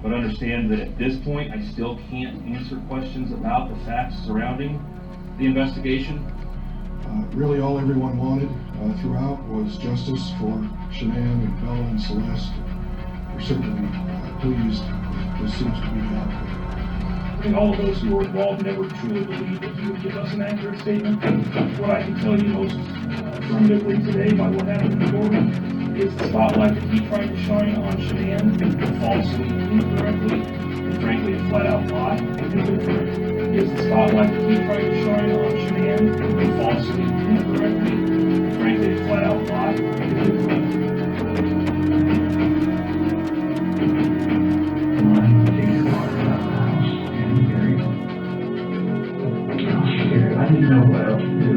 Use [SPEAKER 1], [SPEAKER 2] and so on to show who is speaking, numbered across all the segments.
[SPEAKER 1] But understand that at this point, I still can't answer questions about the facts surrounding the investigation.
[SPEAKER 2] Really all everyone wanted throughout was justice for Shanann and Bella and Celeste. We're certainly pleased this seems to be the outcome.
[SPEAKER 1] I think all of those who were involved never truly believed that he would give us an accurate statement. What I can tell you most affirmatively today by what happened in court is the spotlight that he tried to shine on Shanann falsely, incorrectly, and frankly a flat-out lie. Is the spotlight that he tried to shine on Shanann falsely, incorrectly, and frankly a flat-out lie.
[SPEAKER 3] I didn't know what else to do.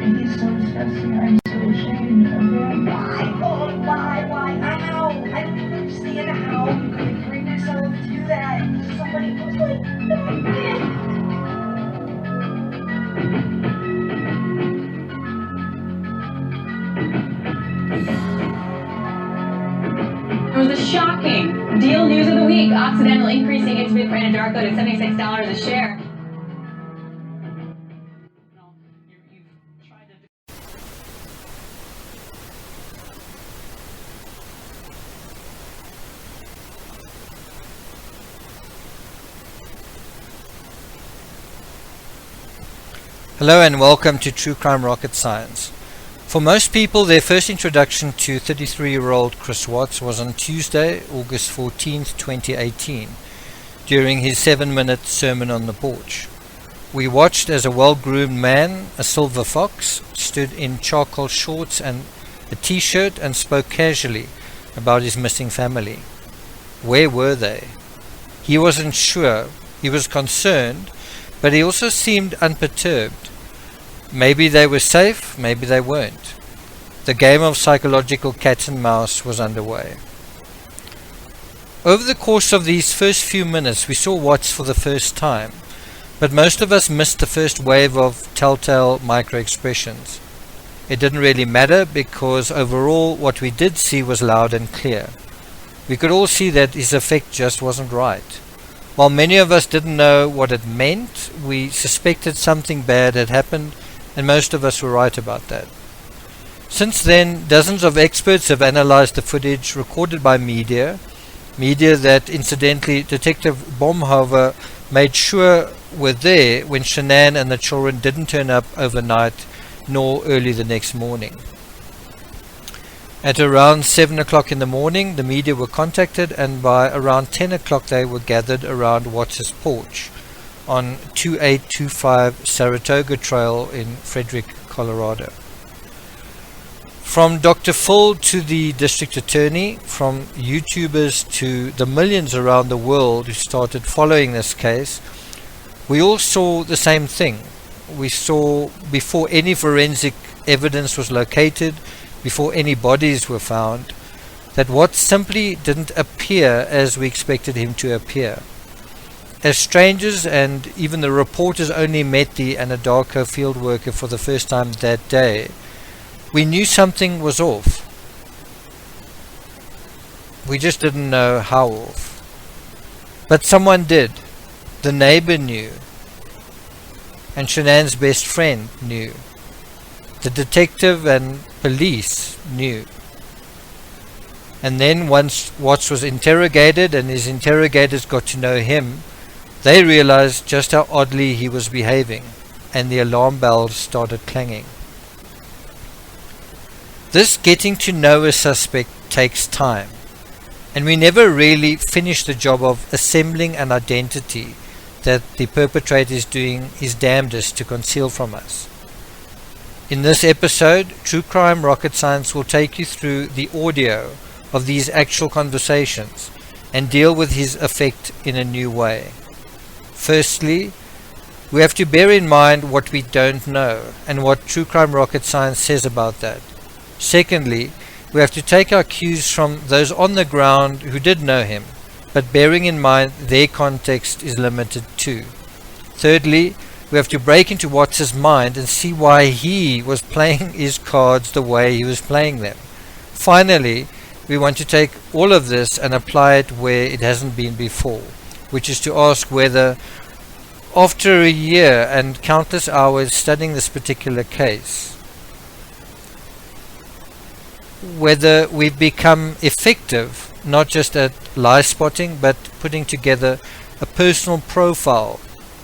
[SPEAKER 4] And he's so disgusting. I'm so ashamed of him. Why? Oh, why? How? I don't even understand how you could bring yourself to do that. Somebody was like,
[SPEAKER 5] It was a shocking deal news of the week. Occidental increasing its bid for Anadarko to $76 a share.
[SPEAKER 6] Hello and welcome to True Crime Rocket Science. For most people, their first introduction to 33-year-old Chris Watts was on Tuesday, August 14th, 2018, during his 7-minute sermon on the porch. We watched as a well-groomed man, a silver fox, stood in charcoal shorts and a t-shirt and spoke casually about his missing family. Where were they? He wasn't sure. He was concerned, but he also seemed unperturbed. Maybe they were safe, maybe they weren't. The game of psychological cat and mouse was underway. Over the course of these first few minutes, we saw Watts for the first time, but most of us missed the first wave of telltale micro-expressions. It didn't really matter because overall what we did see was loud and clear. We could all see that his effect just wasn't right. While many of us didn't know what it meant, we suspected something bad had happened, and most of us were right about that. Since then, dozens of experts have analyzed the footage recorded by media that incidentally Detective Baumhover made sure were there when Shanann and the children didn't turn up overnight nor early the next morning. At around 7 o'clock in the morning, the media were contacted, and by around 10 o'clock they were gathered around Watts' porch on 2825 Saratoga Trail in Frederick, Colorado. From Dr. Phil to the district attorney, from YouTubers to the millions around the world who started following this case, we all saw the same thing. We saw, before any forensic evidence was located, before any bodies were found, that Watts simply didn't appear as we expected him to appear. As strangers and even the reporters only met the Anadarko field worker for the first time that day, we knew something was off. We just didn't know how off. But someone did. The neighbor knew. And Shanann's best friend knew. The detective and police knew. And then once Watts was interrogated and his interrogators got to know him, they realized just how oddly he was behaving, and the alarm bells started clanging. This getting to know a suspect takes time, and we never really finish the job of assembling an identity that the perpetrator is doing his damnedest to conceal from us. In this episode, True Crime Rocket Science will take you through the audio of these actual conversations and deal with his effect in a new way. Firstly, we have to bear in mind what we don't know and what True Crime Rocket Science says about that. Secondly, we have to take our cues from those on the ground who did know him, but bearing in mind their context is limited too. Thirdly, we have to break into Watts' mind and see why he was playing his cards the way he was playing them. Finally, we want to take all of this and apply it where it hasn't been before, which is to ask whether, after a year and countless hours studying this particular case, whether we've become effective not just at lie spotting but putting together a personal profile.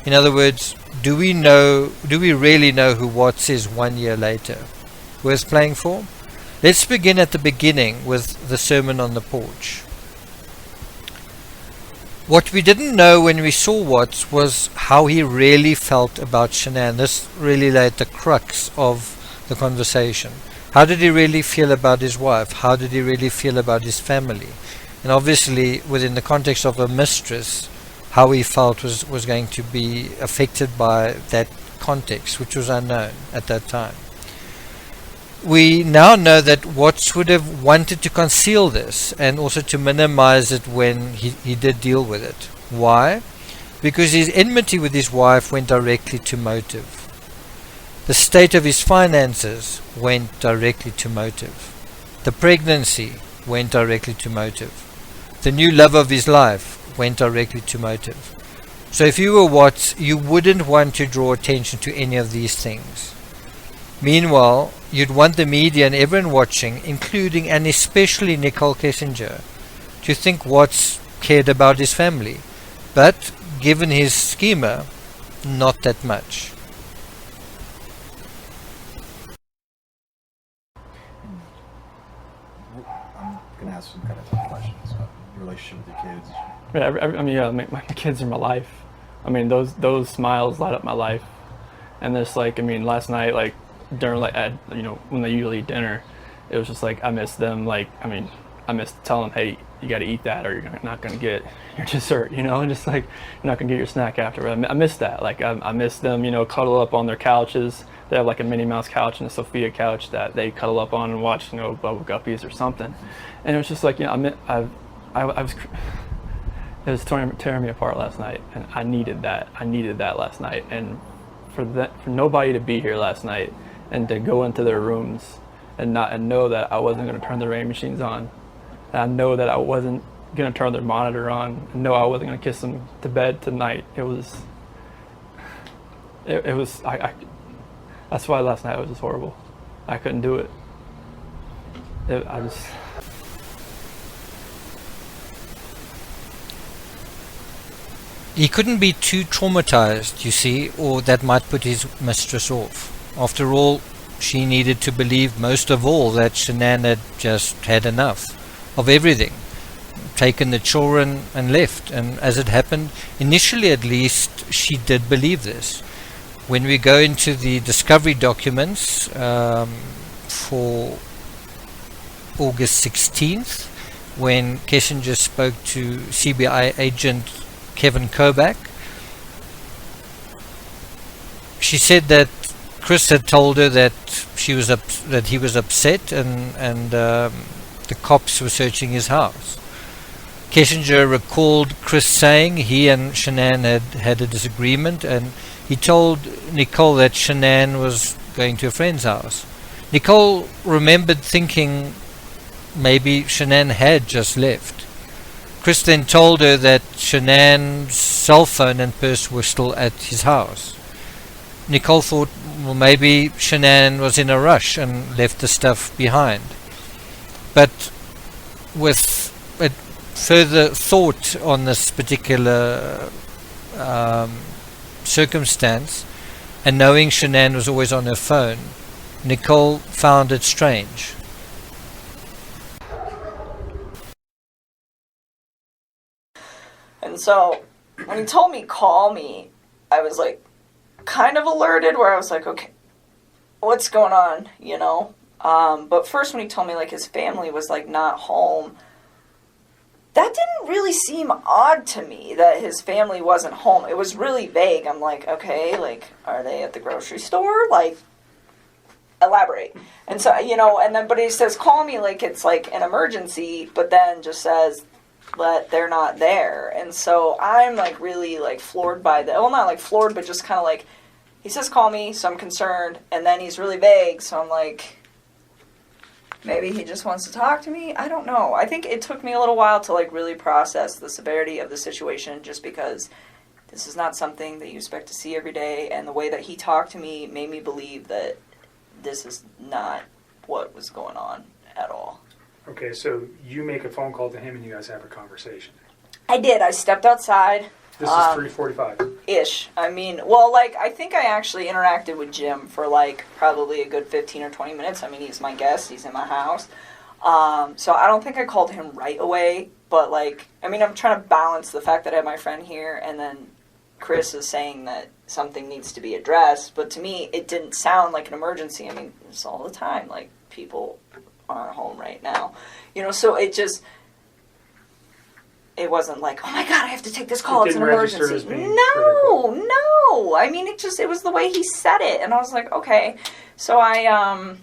[SPEAKER 6] In other words, do we really know who Watts is 1 year later? Worth playing for? Let's begin at the beginning with the Sermon on the Porch. What we didn't know when we saw Watts was how he really felt about Shanann. This really lay at the crux of the conversation. How did he really feel about his wife? How did he really feel about his family? And obviously, within the context of a mistress, how he felt was going to be affected by that context, which was unknown at that time. We now know that Watts would have wanted to conceal this and also to minimize it when he did deal with it. Why? Because his enmity with his wife went directly to motive. The state of his finances went directly to motive. The pregnancy went directly to motive. The new love of his life went directly to motive. So if you were Watts, you wouldn't want to draw attention to any of these things. Meanwhile, you'd want the media and everyone watching, including and especially Nicole Kessinger, to think Watts cared about his family. But, given his schema, not that much.
[SPEAKER 7] I'm going to ask some kind of tough questions about your relationship with your kids.
[SPEAKER 8] Yeah, my kids are my life. I mean, those smiles light up my life. And this, last night, during, when they usually eat dinner, it was just I miss them. I miss telling them, hey, you got to eat that or you're not going to get your dessert, and just you're not going to get your snack after. I miss that. I miss them, cuddle up on their couches. They have a Minnie Mouse couch and a Sophia couch that they cuddle up on and watch, Bubble Guppies or something. And it was just it was tearing me apart last night, and I needed that. I needed that last night, and for nobody to be here last night and to go into their rooms and know that I wasn't going to turn the rain machines on, and I know that I wasn't going to turn their monitor on, and know I wasn't going to kiss them to bed tonight. That's why last night was just horrible. I couldn't do it.
[SPEAKER 6] He couldn't be too traumatized, you see, or that might put his mistress off. After all, she needed to believe most of all that Shanann had just had enough of everything, taken the children and left. And as it happened, initially at least, she did believe this. When we go into the discovery documents for August 16th, when Kessinger spoke to CBI agent Kevin Kobach, she said that Chris had told her that he was upset and the cops were searching his house. Kessinger recalled Chris saying he and Shanann had a disagreement, and he told Nicole that Shanann was going to a friend's house. Nicole remembered thinking maybe Shanann had just left. Chris then told her that Shanann's cell phone and purse were still at his house. Nicole thought, well, maybe Shanann was in a rush and left the stuff behind. But with a further thought on this particular circumstance, and knowing Shanann was always on her phone, Nicole found it strange.
[SPEAKER 4] And so when he told me call me, I was kind of alerted, where I was okay, what's going on, but first when he told me his family was not home, that didn't really seem odd to me that his family wasn't home. It was really vague. I'm okay, are they at the grocery store? Elaborate. And so, and then, but he says, call me it's an emergency, but then just says that they're not there. And so I'm really floored by that. Well, not floored, but just kind of he says, call me, so I'm concerned. And then he's really vague, so I'm Maybe he just wants to talk to me. I don't know. I think it took me a little while to like really process the severity of the situation, just because this is not something that you expect to see every day, and the way that he talked to me made me believe that this is not what was going on at all.
[SPEAKER 9] Okay, so you make a phone call to him and you guys have a conversation.
[SPEAKER 4] I did. I stepped outside.
[SPEAKER 9] This is 3:45.
[SPEAKER 4] Ish. I mean, well, like, I think I actually interacted with Jim for, like, probably a good 15 or 20 minutes. I mean, he's my guest. He's in my house. So I don't think I called him right away. But, like, I mean, I'm trying to balance the fact that I have my friend here, and then Chris is saying that something needs to be addressed. But to me, it didn't sound like an emergency. I mean, it's all the time. Like, people aren't home right now. You know, so it just... It wasn't like, oh my God, I have to take this call. It's an emergency. No. I mean, it was the way he said it. And I was like, okay. So I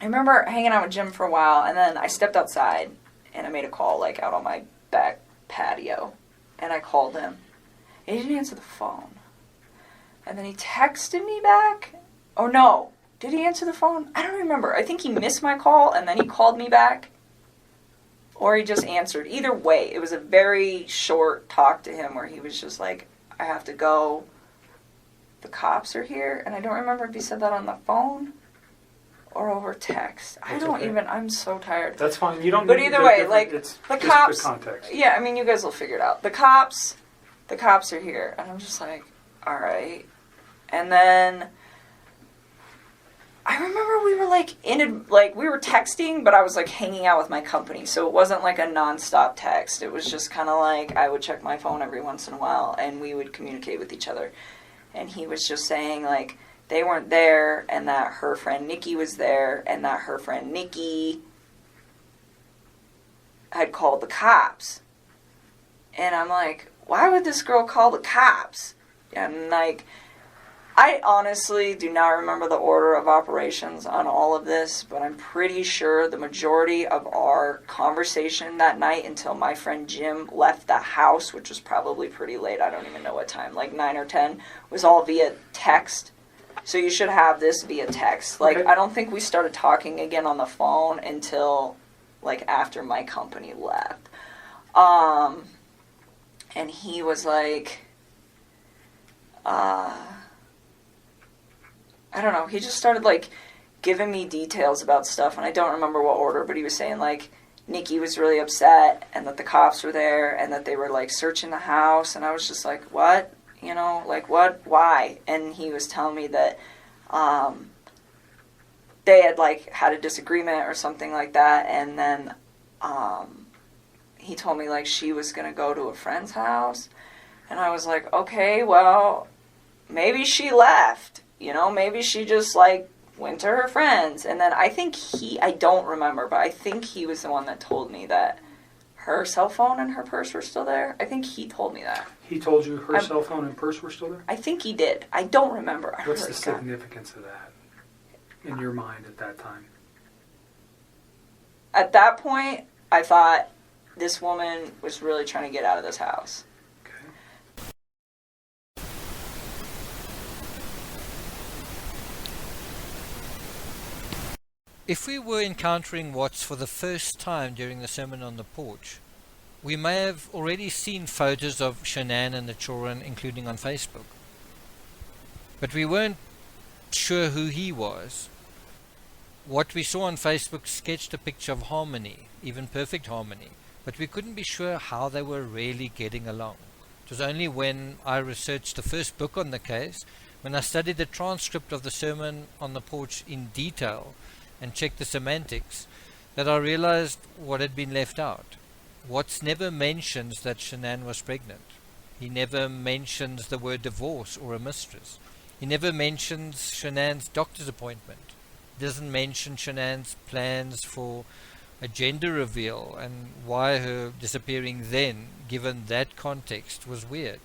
[SPEAKER 4] remember hanging out with Jim for a while, and then I stepped outside and I made a call, like, out on my back patio. And I called him. And he didn't answer the phone. And then he texted me back. Oh no. Did he answer the phone? I don't remember. I think he missed my call and then he called me back. Or he just answered. Either way, it was a very short talk to him where he was just like, I have to go. The cops are here. And I don't remember if he said that on the phone or over text. I'm so tired.
[SPEAKER 9] That's fine. You don't.
[SPEAKER 4] But either way, like,
[SPEAKER 9] it's
[SPEAKER 4] the
[SPEAKER 9] just
[SPEAKER 4] cops.
[SPEAKER 9] The context.
[SPEAKER 4] Yeah, I mean, you guys will figure it out. The cops are here. And I'm just like, all right. And then I remember we were we were texting, but I was like hanging out with my company, so it wasn't like a nonstop text. It was just kind of like I would check my phone every once in a while, and we would communicate with each other. And he was just saying like they weren't there, and that her friend Nikki was there, and that her friend Nikki had called the cops. And I'm like, why would this girl call the cops? And like, I honestly do not remember the order of operations on all of this, but I'm pretty sure the majority of our conversation that night until my friend Jim left the house, which was probably pretty late, I don't even know what time, like 9 or 10, was all via text. So you should have this via text. Like,
[SPEAKER 9] Okay.
[SPEAKER 4] I don't think we started talking again on the phone until, like, after my company left. And he was like, I don't know, he just started, like, giving me details about stuff, and I don't remember what order, but he was saying, like, Nikki was really upset, and that the cops were there, and that they were, like, searching the house, and I was just like, what? You know, like, what? Why? And he was telling me that, they had, like, had a disagreement or something like that, and then, he told me, like, she was gonna go to a friend's house, and I was like, okay, well, maybe she left. You know, maybe she just, like, went to her friends. And then I think I don't remember, but I think he was the one that told me that her cell phone and her purse were still there. I think he told me that.
[SPEAKER 9] He told you her cell phone and purse were still there?
[SPEAKER 4] I think he did. I don't remember.
[SPEAKER 9] What's the significance of that in your mind at that time?
[SPEAKER 4] At that point, I thought this woman was really trying to get out of this house.
[SPEAKER 6] If we were encountering Watts for the first time during the sermon on the porch, we may have already seen photos of Shanann and the children, including on Facebook. But we weren't sure who he was. What we saw on Facebook sketched a picture of harmony, even perfect harmony, but we couldn't be sure how they were really getting along. It was only when I researched the first book on the case, when I studied the transcript of the sermon on the porch in detail, and checked the semantics, that I realized what had been left out. Watts never mentions that Shanann was pregnant. He never mentions the word divorce or a mistress. He never mentions Shanann's doctor's appointment. He doesn't mention Shanann's plans for a gender reveal and why her disappearing then, given that context, was weird.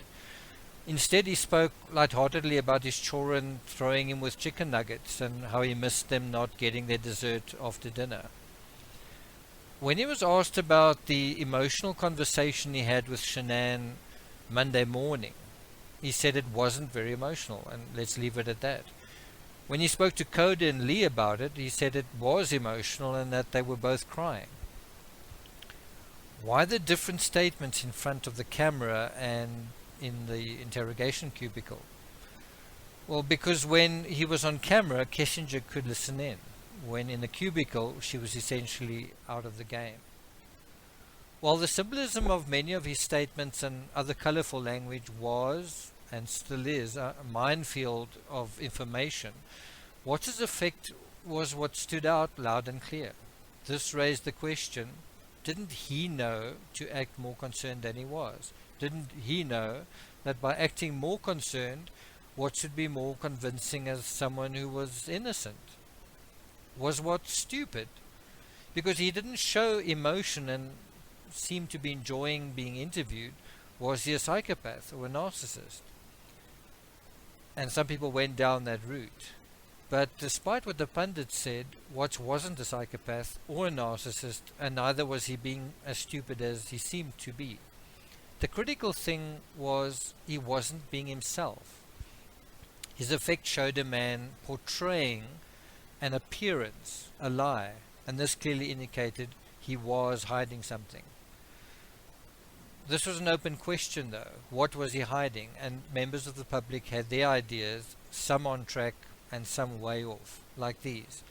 [SPEAKER 6] Instead, he spoke lightheartedly about his children throwing him with chicken nuggets and how he missed them not getting their dessert after dinner. When he was asked about the emotional conversation he had with Shanann Monday morning, he said it wasn't very emotional, and let's leave it at that. When he spoke to Coda and Lee about it, he said it was emotional and that they were both crying. Why the different statements in front of the camera and in the interrogation cubicle? Well, because when he was on camera, Kessinger could listen in. When in the cubicle, she was essentially out of the game. While the symbolism of many of his statements and other colorful language was, and still is, a minefield of information, Watts' effect was what stood out loud and clear. This raised the question, didn't he know to act more concerned than he was? Didn't he know that by acting more concerned, Watts should be more convincing as someone who was innocent? Was Watts stupid? Because he didn't show emotion and seemed to be enjoying being interviewed. Was he a psychopath or a narcissist? And some people went down that route. But despite what the pundits said, Watts wasn't a psychopath or a narcissist, and neither was he being as stupid as he seemed to be. The critical thing was he wasn't being himself. His effect showed a man portraying an appearance, a lie, and this clearly indicated he was hiding something. This was an open question though. What was he hiding? And members of the public had their ideas, some on track and some way off, like these.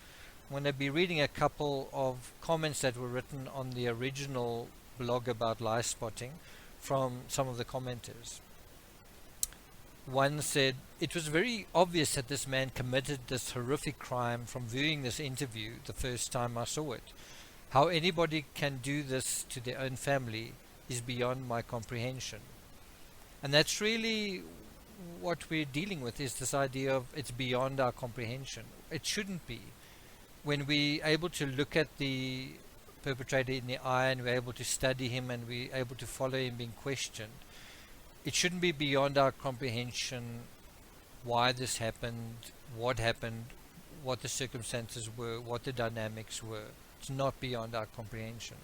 [SPEAKER 6] I'm going to be reading a couple of comments that were written on the original blog about lie spotting from some of the commenters. One said, "It was very obvious that this man committed this horrific crime from viewing this interview the first time I saw it. How anybody can do this to their own family is beyond my comprehension." And that's really what we're dealing with, is this idea of it's beyond our comprehension. It shouldn't be. When we're able to look at the perpetrator in the eye and we're able to study him and we're able to follow him being questioned, it shouldn't be beyond our comprehension why this happened, what the circumstances were, what the dynamics were. It's not beyond our comprehension.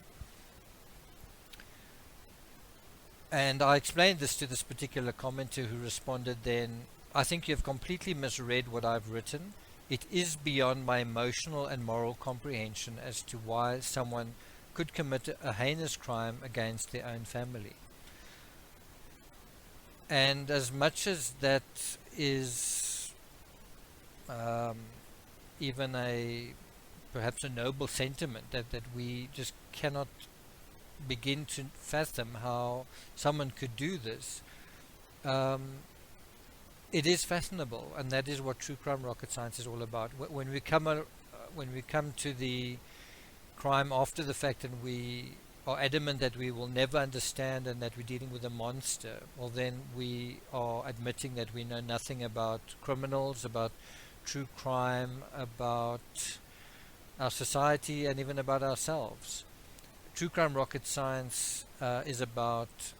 [SPEAKER 6] And I explained this to this particular commenter who responded then, "I think you have completely misread what I've written. It is beyond my emotional and moral comprehension as to why someone could commit a heinous crime against their own family." And as much as that is even perhaps a noble sentiment, that we just cannot begin to fathom how someone could do this, it is fashionable, and that is what true crime rocket science is all about. When we come to the crime after the fact and we are adamant that we will never understand and that we're dealing with a monster, well then we are admitting that we know nothing about criminals, about true crime, about our society, and even about ourselves. True crime rocket science is about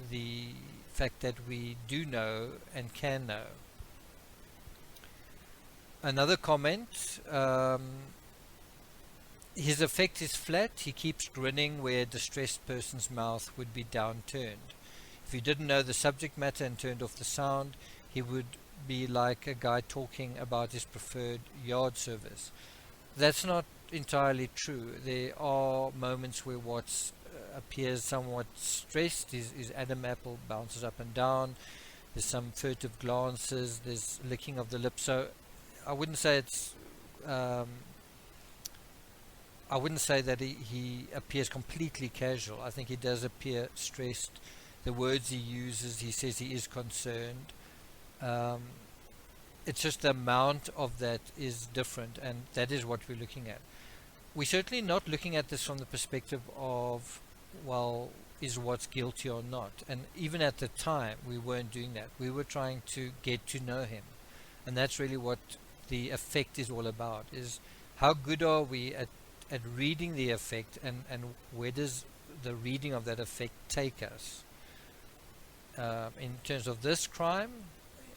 [SPEAKER 6] the fact that we do know and can know. Another comment, his effect is flat. He keeps grinning where a distressed person's mouth would be downturned. If he didn't know the subject matter and turned off the sound, he would be like a guy talking about his preferred yard service. That's not entirely true. There are moments where Watts appears somewhat stressed. His Adam apple bounces up and down. There's some furtive glances. There's licking of the lips. So I wouldn't say it's I wouldn't say that he appears completely casual. I think he does appear stressed. The words he uses, he says he is concerned. It's just the amount of that is different, and that is what we're looking at. We're certainly not looking at this from the perspective of, well, is Watts guilty or not? And even at the time, we weren't doing that. We were trying to get to know him. And that's really what the effect is all about, is how good are we at reading the effect, and where does the reading of that effect take us? In terms of this crime,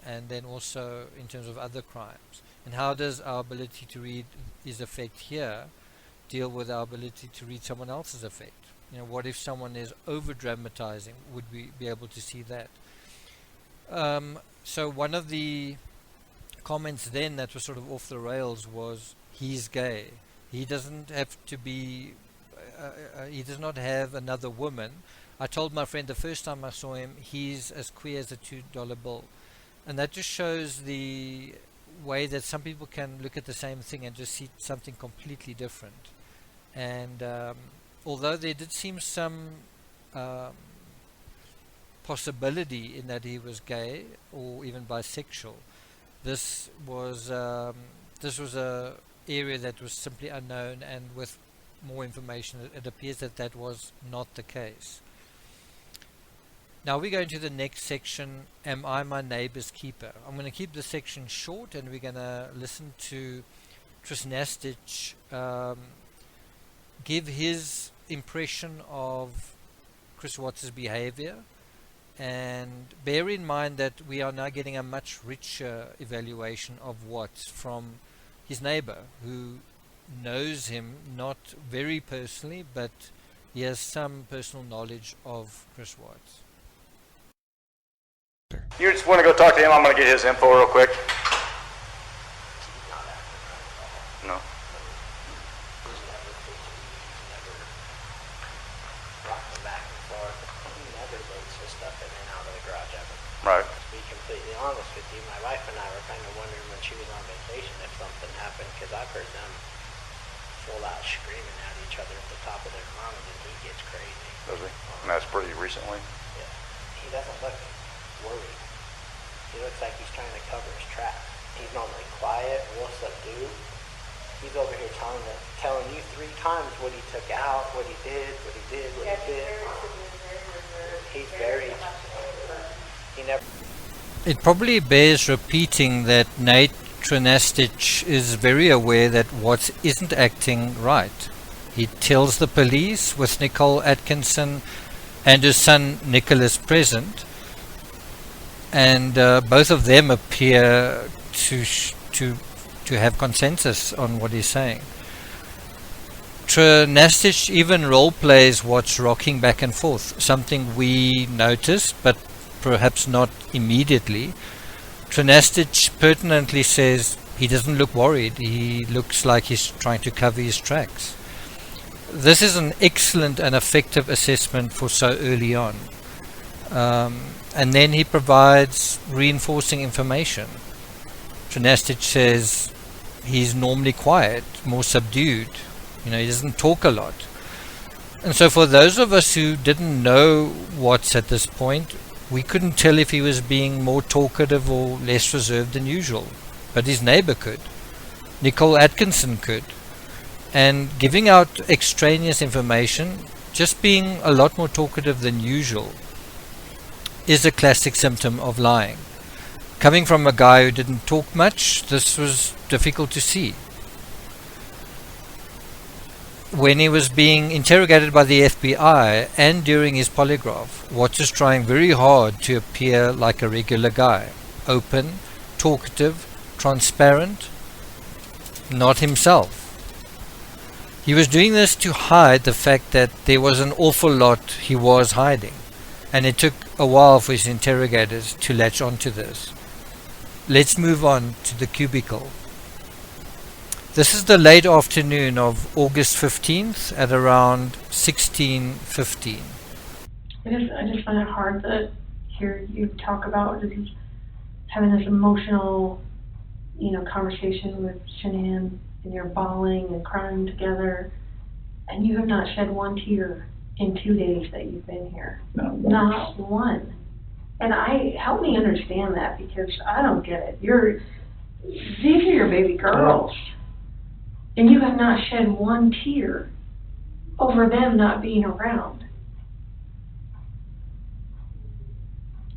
[SPEAKER 6] and then also in terms of other crimes. And how does our ability to read his effect here deal with our ability to read someone else's effect? You know, what if someone is over dramatizing? Would we be able to see that? So one of the comments then that were sort of off the rails was, he's gay. He doesn't have to be, he does not have another woman. I told my friend the first time I saw him, he's as queer as a $2 bill. And that just shows the way that some people can look at the same thing and just see something completely different. And although there did seem some possibility in that he was gay or even bisexual, this was a area that was simply unknown, and with more information it appears that that was not the case. Now we go into the next section, Am I My Neighbor's Keeper? I'm going to keep this section short, and we're going to listen to TRANSCRIPT give his impression of Chris Watts' behavior. And bear in mind that we are now getting a much richer evaluation of Watts from his neighbor, who knows him not very personally, but he has some personal knowledge of Chris Watts.
[SPEAKER 10] You just want to go talk to him? I'm going to get his info real quick. No. Right.
[SPEAKER 11] To be completely honest with you, my wife and I were kind of wondering when she was on vacation if something happened, because I've heard them full out screaming at each other at the top of their lungs, and he gets crazy.
[SPEAKER 10] Does he? And that's pretty recently?
[SPEAKER 11] Yeah. He doesn't look worried. He looks like he's trying to cover his tracks. He's normally quiet, real subdued. He's over here telling you 3 times what he took out, what he did. He's very he never.
[SPEAKER 6] It probably bears repeating that Nate TRANSCRIPT is very aware that Watts isn't acting right. He tells the police, with Nicole Atkinson and her son Nicholas present, and both of them appear to have consensus on what he's saying. TRANSCRIPT even role plays Watts rocking back and forth, something we noticed but perhaps not immediately. TRANSCRIPT pertinently says he doesn't look worried. He looks like he's trying to cover his tracks. This is an excellent and effective assessment for so early on. And then he provides reinforcing information. TRANSCRIPT says he's normally quiet, more subdued. He doesn't talk a lot. And so for those of us who didn't know Watts at this point, we couldn't tell if he was being more talkative or less reserved than usual. But his neighbor could. Nicole Atkinson could. And giving out extraneous information, just being a lot more talkative than usual, is a classic symptom of lying. Coming from a guy who didn't talk much, this was difficult to see. When he was being interrogated by the FBI and during his polygraph, Watts was trying very hard to appear like a regular guy. Open, talkative, transparent, not himself. He was doing this to hide the fact that there was an awful lot he was hiding, and it took a while for his interrogators to latch onto this. Let's move on to the cubicle. This is the late afternoon of August 15th at around 16:15.
[SPEAKER 12] I just find it hard to hear you talk about just having this emotional, conversation with Shanann, and you're bawling and crying together, and you have not shed one tear in 2 days that you've been here. Not one. And help me understand that, because I don't get it. These are your baby girls. And you have not shed one tear over them not being around.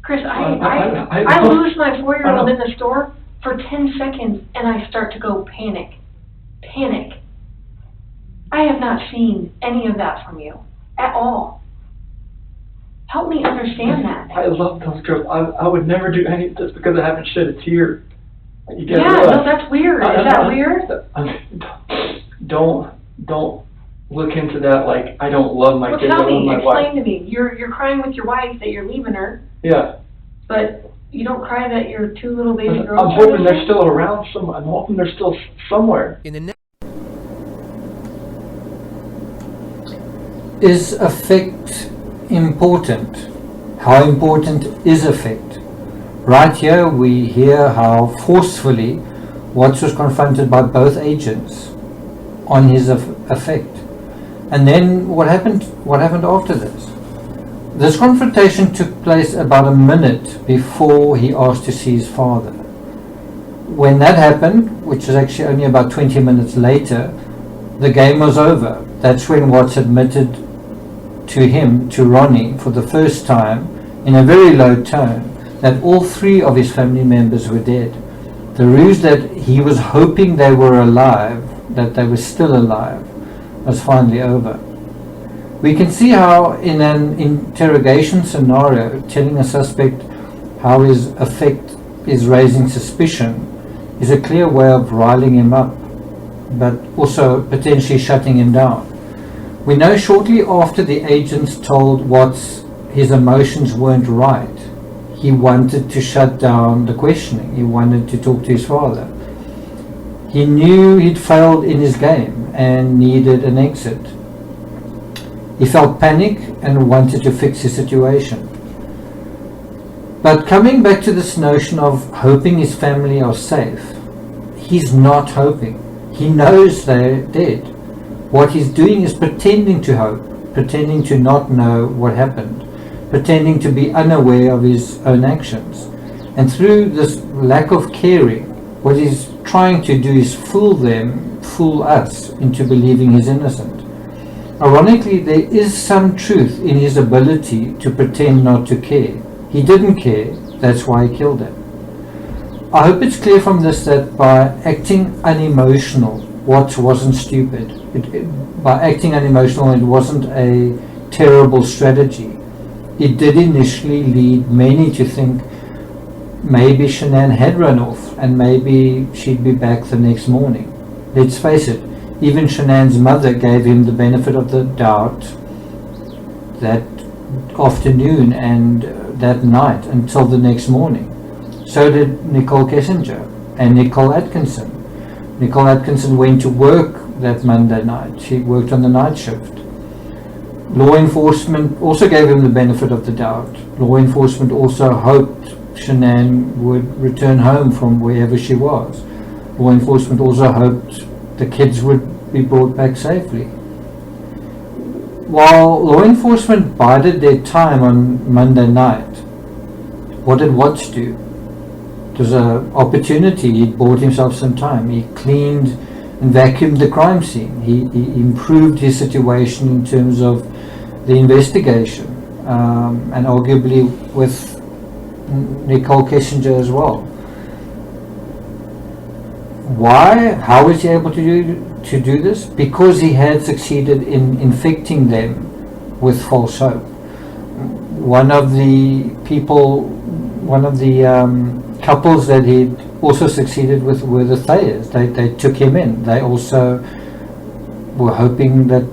[SPEAKER 12] Chris, I lose my 4-year-old in the store for 10 seconds and I start to go panic. Panic. I have not seen any of that from you at all. Help me understand that.
[SPEAKER 8] I love those girls. I would never do any of this because I haven't shed a tear.
[SPEAKER 12] That's weird. Is that weird?
[SPEAKER 8] Don't look into that like I don't love my kids.
[SPEAKER 12] Tell me, explain to me. You're crying with your wife that you're leaving her.
[SPEAKER 8] Yeah.
[SPEAKER 12] But you don't cry that your two little baby girls.
[SPEAKER 3] I'm hoping they're still around. I'm hoping they're still somewhere.
[SPEAKER 6] Is affect important? How important is affect? Right here we hear how forcefully Watts was confronted by both agents on his affect. And then what happened after this? This confrontation took place about a minute before he asked to see his father. When that happened, which was actually only about 20 minutes later, the game was over. That's when Watts admitted to Ronnie, for the first time, in a very low tone, that all three of his family members were dead. The ruse that he was hoping they were alive, that they were still alive, was finally over. We can see how in an interrogation scenario, telling a suspect how his affect is raising suspicion is a clear way of riling him up, but also potentially shutting him down. We know shortly after the agents told Watts his emotions weren't right, he wanted to shut down the questioning. He wanted to talk to his father. He knew he'd failed in his game and needed an exit. He felt panic and wanted to fix his situation. But coming back to this notion of hoping his family are safe, he's not hoping. He knows they're dead. What he's doing is pretending to hope, pretending to not know what happened, pretending to be unaware of his own actions. And through this lack of caring, what he's trying to do is fool us into believing he's innocent. Ironically, there is some truth in his ability to pretend not to care. He didn't care, that's why he killed him. I hope it's clear from this that by acting unemotional, Watts wasn't stupid. By acting unemotional, it wasn't a terrible strategy. It did initially lead many to think maybe Shanann had run off and maybe she'd be back the next morning. Let's face it, even Shanann's mother gave him the benefit of the doubt that afternoon and that night until the next morning. So did Nicole Kessinger and Nicole Atkinson. Nicole Atkinson went to work that Monday night. She worked on the night shift. Law enforcement also gave him the benefit of the doubt. Law enforcement also hoped Shanann would return home from wherever she was. Law enforcement also hoped the kids would be brought back safely. While law enforcement bided their time on Monday night, what did Watts do? It was an opportunity. He bought himself some time. He cleaned and vacuumed the crime scene. He improved his situation in terms of the investigation, and arguably with Nicole Kessinger as well. Why? How was he able to do this? Because he had succeeded in infecting them with false hope. One of the couples that he'd also succeeded with were the Thayers. They took him in. They also were hoping that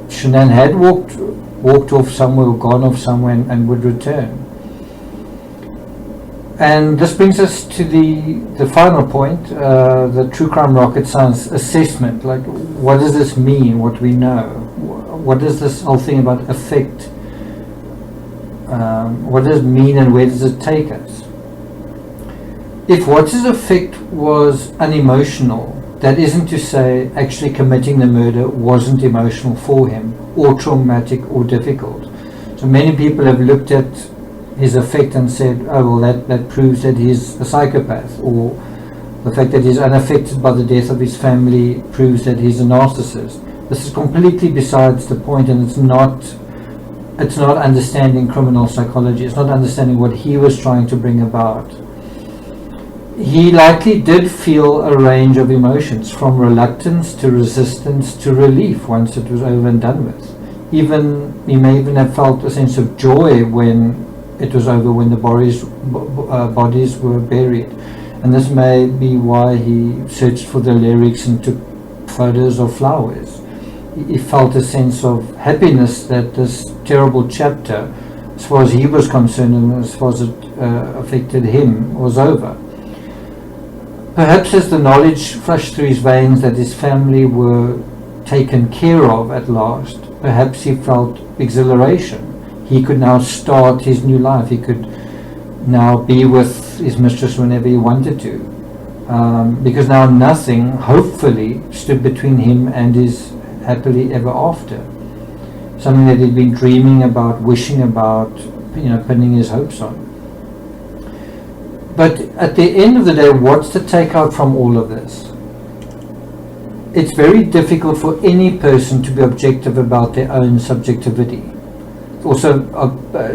[SPEAKER 6] Shanann had walked off somewhere or gone off somewhere and would return. And this brings us to the final point, the True Crime Rocket Science assessment. Like, what does this mean, what we know? What does this whole thing about affect, what does it mean and where does it take us? If Watts' affect was unemotional, that isn't to say actually committing the murder wasn't emotional for him, or traumatic or difficult. So many people have looked at his affect and said, oh well, that proves that he's a psychopath, or the fact that he's unaffected by the death of his family proves that he's a narcissist. This is completely besides the point, and it's not understanding criminal psychology. It's not understanding what he was trying to bring about. He likely did feel a range of emotions, from reluctance to resistance to relief once it was over and done with. He may even have felt a sense of joy when it was over, when the bodies were buried. And this may be why he searched for the lyrics and took photos of flowers. He felt a sense of happiness that this terrible chapter as far as he was concerned and as far as it affected him, was over. Perhaps as the knowledge flushed through his veins that his family were taken care of at last, perhaps he felt exhilaration. He could now start his new life. He could now be with his mistress whenever he wanted to. Because now nothing, hopefully, stood between him and his happily ever after. Something that he'd been dreaming about, wishing about, pinning his hopes on. But at the end of the day, what's the takeout from all of this? It's very difficult for any person to be objective about their own subjectivity. It's also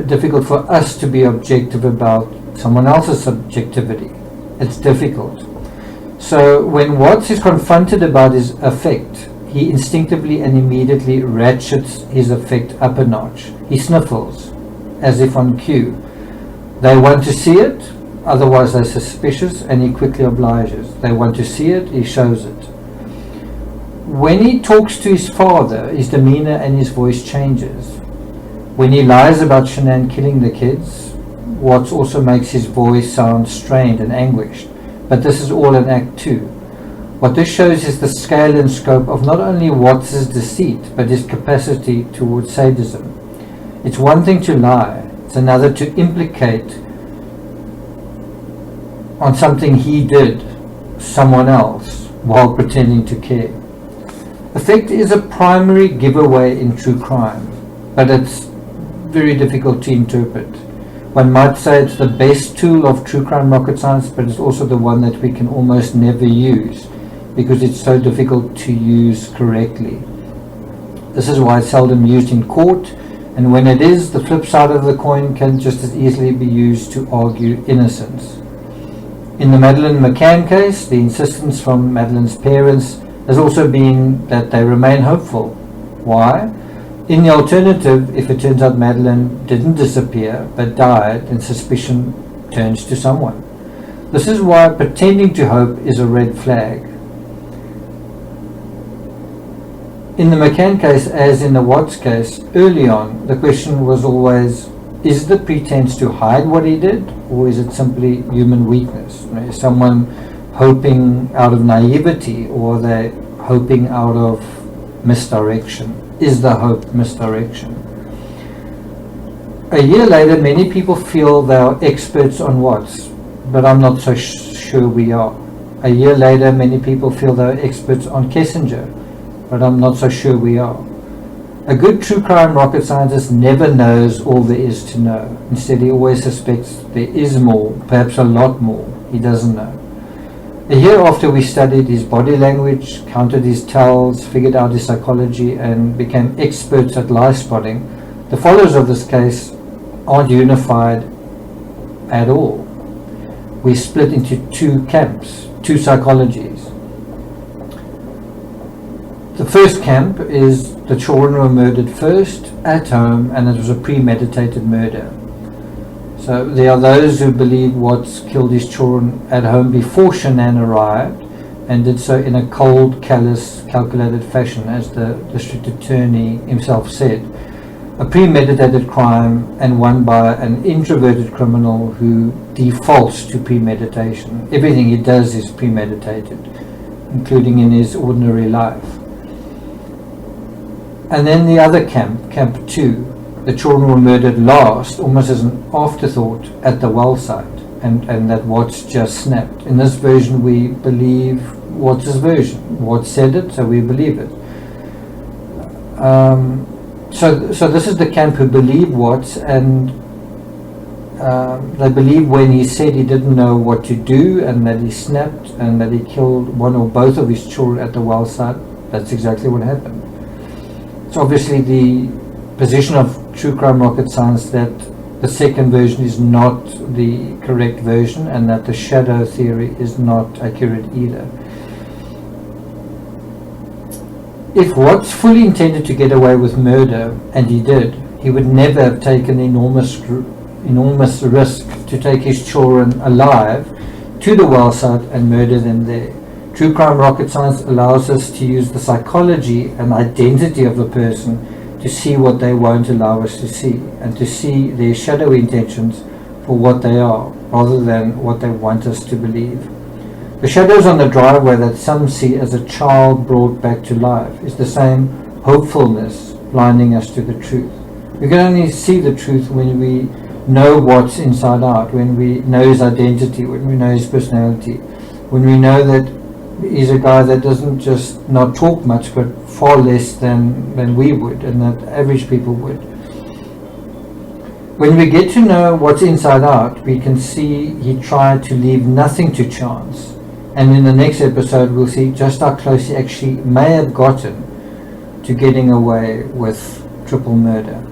[SPEAKER 6] difficult for us to be objective about someone else's subjectivity. It's difficult. So when Watts is confronted about his affect, he instinctively and immediately ratchets his affect up a notch. He sniffles, as if on cue. They want to see it, otherwise they're suspicious, and he quickly obliges. They want to see it, he shows it. When he talks to his father, his demeanor and his voice changes. When he lies about Shanann killing the kids, Watts also makes his voice sound strained and anguished. But this is all in Act 2. What this shows is the scale and scope of not only Watts' deceit, but his capacity towards sadism. It's one thing to lie, it's another to implicate on something he did, someone else, while pretending to care. Affect is a primary giveaway in true crime, but it's very difficult to interpret. One might say it's the best tool of true crime rocket science, but it's also the one that we can almost never use because it's so difficult to use correctly. This is why it's seldom used in court, and when it is, the flip side of the coin can just as easily be used to argue innocence. In the Madeleine McCann case, the insistence from Madeleine's parents has also been that they remain hopeful. Why? In the alternative, if it turns out Madeleine didn't disappear but died, then suspicion turns to someone. This is why pretending to hope is a red flag. In the McCann case, as in the Watts case, early on, the question was always, is the pretense to hide what he did, or is it simply human weakness? Is someone hoping out of naivety, or are they hoping out of misdirection? Is the hope misdirection? A year later, many people feel they are experts on Watts, but I'm not so sure we are. A year later, many people feel they are experts on Kissinger, but I'm not so sure we are. A good true crime rocket scientist never knows all there is to know. Instead, he always suspects there is more, perhaps a lot more, he doesn't know. A year after we studied his body language, counted his tells, figured out his psychology, and became experts at lie spotting, the followers of this case aren't unified at all. We split into two camps, two psychologies. The first camp is the children were murdered first at home, and it was a premeditated murder. So there are those who believe Watts killed his children at home before Shanann arrived, and did so in a cold, callous, calculated fashion, as the district attorney himself said. A premeditated crime, and one by an introverted criminal who defaults to premeditation. Everything he does is premeditated, including in his ordinary life. And then the other camp, Camp 2, the children were murdered last, almost as an afterthought, at the well site, and that Watts just snapped. In this version, we believe Watts' version. Watts said it, so we believe it. So this is the camp who believe Watts, and they believe when he said he didn't know what to do, and that he snapped, and that he killed one or both of his children at the well site. That's exactly what happened. It's obviously the position of true crime rocket science that the second version is not the correct version, and that the shadow theory is not accurate either. If Watts fully intended to get away with murder, and he did, he would never have taken the enormous risk to take his children alive to the well site and murder them there. True crime rocket science allows us to use the psychology and identity of a person to see what they won't allow us to see, and to see their shadowy intentions for what they are, rather than what they want us to believe. The shadows on the driveway that some see as a child brought back to life is the same hopefulness blinding us to the truth. We can only see the truth when we know what's inside out, when we know his identity, when we know his personality, when we know that he's a guy that doesn't just not talk much, but far less than we would, and that average people would. When we get to know what's inside out, we can see he tried to leave nothing to chance. And in the next episode, we'll see just how close he actually may have gotten to getting away with triple murder.